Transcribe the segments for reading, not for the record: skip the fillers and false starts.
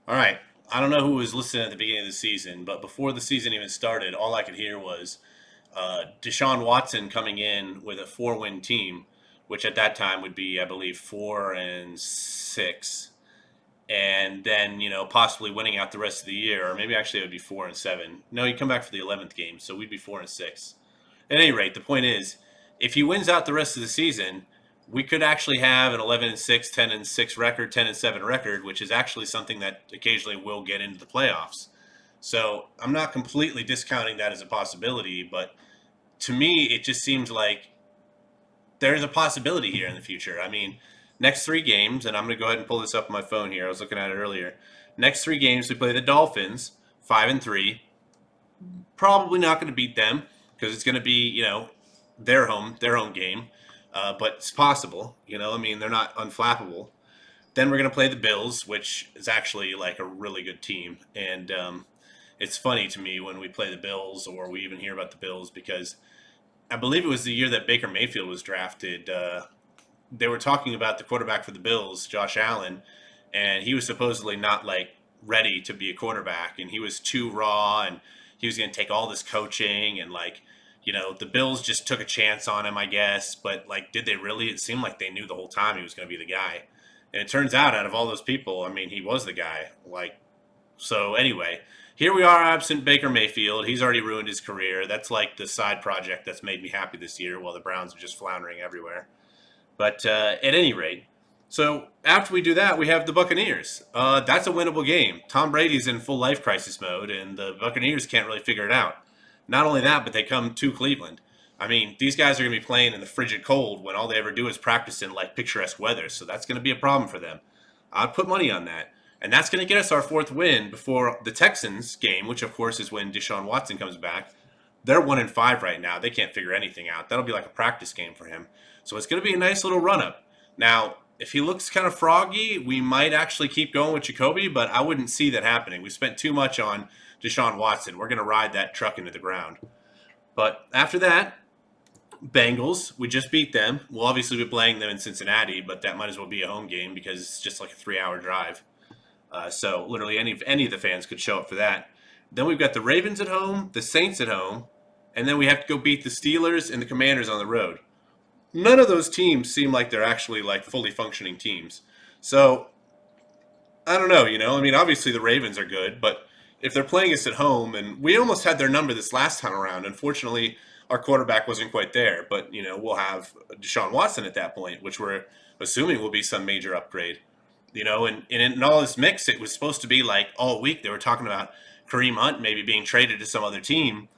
All right. I don't know who was listening at the beginning of the season, but before the season even started, all I could hear was Deshaun Watson coming in with a four-win team, which at that time would be, I believe, 4-6, and then possibly winning out the rest of the year, or maybe actually it would be 4-7. No, he'd come back for the 11th game, so we'd be 4-6. At any rate, the point is, if he wins out the rest of the season, we could actually have an 11-6, 10-6 record, 10-7 record, which is actually something that occasionally will get into the playoffs. So I'm not completely discounting that as a possibility, but to me, it just seems like there's a possibility here in the future. I mean, next three games, and I'm going to go ahead and pull this up on my phone here. I was looking at it earlier. Next three games, we play the Dolphins, 5-3. Probably not going to beat them because it's going to be, their home game. But it's possible. I mean, they're not unflappable. Then we're going to play the Bills, which is actually like a really good team. And it's funny to me when we play the Bills or we even hear about the Bills because I believe it was the year that Baker Mayfield was drafted. They were talking about the quarterback for the Bills, Josh Allen, and he was supposedly not like ready to be a quarterback, and he was too raw, and he was going to take all this coaching, and the Bills just took a chance on him, I guess. But like, did they really? It seemed like they knew the whole time he was going to be the guy, and it turns out of all those people, I mean, he was the guy. So anyway, here we are absent Baker Mayfield. He's already ruined his career. That's like the side project that's made me happy this year while the Browns are just floundering everywhere. But at any rate, so after we do that, we have the Buccaneers. That's a winnable game. Tom Brady's in full life crisis mode, and the Buccaneers can't really figure it out. Not only that, but they come to Cleveland. I mean, these guys are going to be playing in the frigid cold when all they ever do is practice in like picturesque weather. So that's going to be a problem for them. I'd put money on that. And that's going to get us our fourth win before the Texans game, which of course is when Deshaun Watson comes back. They're 1-5 right now. They can't figure anything out. That'll be like a practice game for him. So it's going to be a nice little run up. Now, if he looks kind of froggy, we might actually keep going with Jacoby, but I wouldn't see that happening. We spent too much on Deshaun Watson. We're going to ride that truck into the ground. But after that, Bengals, we just beat them. We'll obviously be playing them in Cincinnati, but that might as well be a home game because it's just like a 3-hour drive. So literally any of the fans could show up for that. Then we've got the Ravens at home, the Saints at home, and then we have to go beat the Steelers and the Commanders on the road. None of those teams seem like they're actually like fully functioning teams. So I don't know. I mean, obviously the Ravens are good, but if they're playing us at home, and we almost had their number this last time around. Unfortunately, our quarterback wasn't quite there, but we'll have Deshaun Watson at that point, which we're assuming will be some major upgrade. And in all this mix, it was supposed to be like all week they were talking about Kareem Hunt maybe being traded to some other team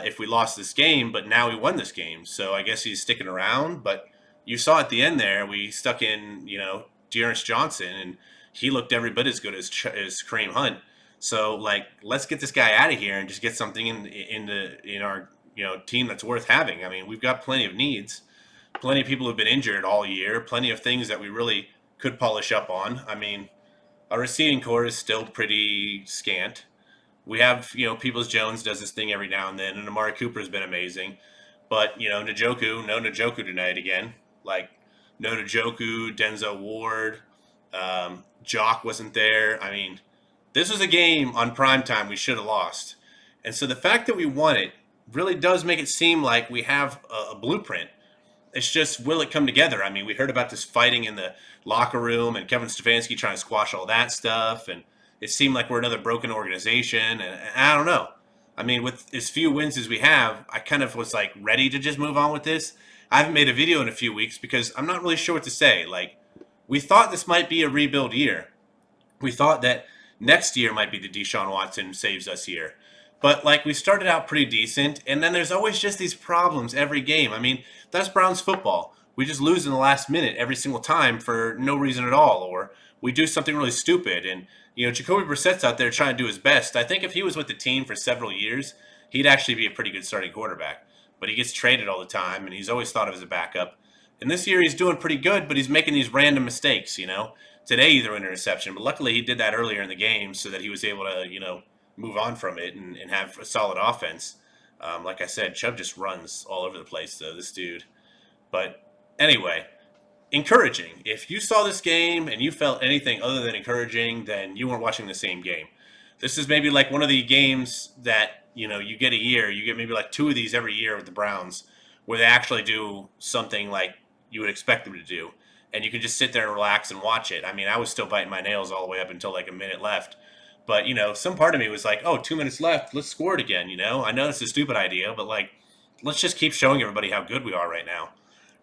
if we lost this game, but now we won this game, so I guess he's sticking around. But you saw at the end there, we stuck in Dearness Johnson, and he looked every bit as good as Kareem Hunt. So like, let's get this guy out of here and just get something in our team that's worth having. I mean, we've got plenty of needs, plenty of people who've been injured all year, plenty of things that we really could polish up on. I mean, our receiving core is still pretty scant. We have, Peoples Jones does this thing every now and then, and Amari Cooper has been amazing. But, no Njoku tonight again. Like, no Njoku, Denzel Ward, Jock wasn't there. I mean, this was a game on prime time we should have lost. And so the fact that we won it really does make it seem like we have a blueprint. It's just, will it come together? I mean, we heard about this fighting in the locker room and Kevin Stefanski trying to squash all that stuff, and it seemed like we're another broken organization. And I don't know. I mean, with as few wins as we have, I kind of was like ready to just move on with this. I haven't made a video in a few weeks because I'm not really sure what to say. Like, we thought this might be a rebuild year. We thought that next year might be the Deshaun Watson saves us year. But like, we started out pretty decent, and then there's always just these problems every game. I mean, that's Browns football. We just lose in the last minute every single time for no reason at all, or we do something really stupid. And Jacoby Brissett's out there trying to do his best. I think if he was with the team for several years, he'd actually be a pretty good starting quarterback. But he gets traded all the time, and he's always thought of as a backup. And this year he's doing pretty good, but he's making these random mistakes. Today he threw an interception, but luckily he did that earlier in the game so that he was able to, move on from it and have a solid offense. Like I said, Chubb just runs all over the place, though, this dude. But anyway, encouraging. If you saw this game and you felt anything other than encouraging, then you weren't watching the same game. This is maybe like one of the games that, you get a year. You get maybe like two of these every year with the Browns where they actually do something like you would expect them to do. And you can just sit there and relax and watch it. I mean, I was still biting my nails all the way up until like a minute left. But, some part of me was like, oh, 2 minutes left. Let's score it again. I know it's a stupid idea, but like, let's just keep showing everybody how good we are right now.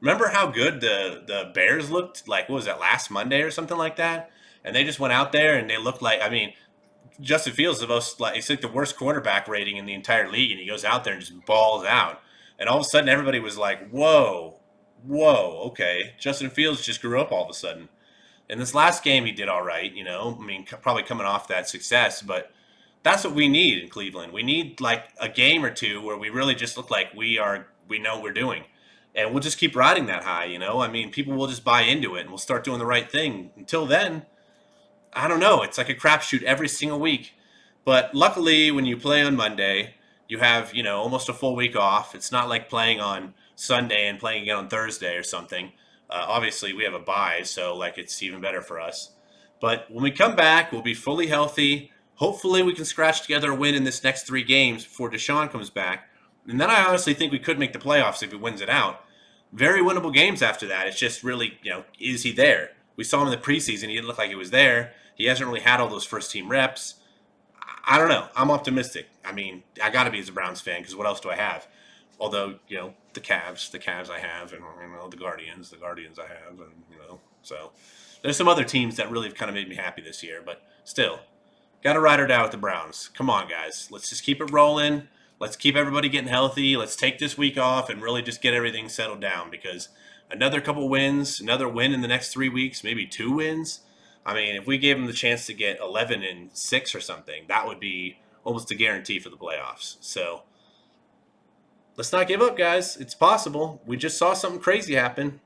Remember how good the Bears looked? Like, what was that, last Monday or something like that? And they just went out there and they looked like, I mean, Justin Fields is the most, like, it's like the worst quarterback rating in the entire league, and he goes out there and just balls out. And all of a sudden, everybody was like, whoa, whoa, okay. Justin Fields just grew up all of a sudden. In this last game, he did all right, I mean, probably coming off that success, but that's what we need in Cleveland. We need like a game or two where we really just look like we know what we're doing. And we'll just keep riding that high. I mean, people will just buy into it and we'll start doing the right thing. Until then, I don't know. It's like a crapshoot every single week. But luckily, when you play on Monday, you have, almost a full week off. It's not like playing on Sunday and playing again on Thursday or something. Obviously, we have a bye, so like it's even better for us. But when we come back, we'll be fully healthy. Hopefully, we can scratch together a win in this next 3 games before Deshaun comes back. And then I honestly think we could make the playoffs if he wins it out. Very winnable games after that. It's just really, is he there? We saw him in the preseason. He didn't look like he was there. He hasn't really had all those first team reps. I don't know. I'm optimistic. I mean, I got to be as a Browns fan because what else do I have? Although, the Cavs I have, and the Guardians I have, and so there's some other teams that really have kind of made me happy this year, but still, got to ride or die with the Browns. Come on, guys. Let's just keep it rolling. Let's keep everybody getting healthy. Let's take this week off and really just get everything settled down because another couple wins, another win in the next 3 weeks, maybe 2 wins. I mean, if we gave them the chance to get 11-6 or something, that would be almost a guarantee for the playoffs. So let's not give up, guys. It's possible. We just saw something crazy happen.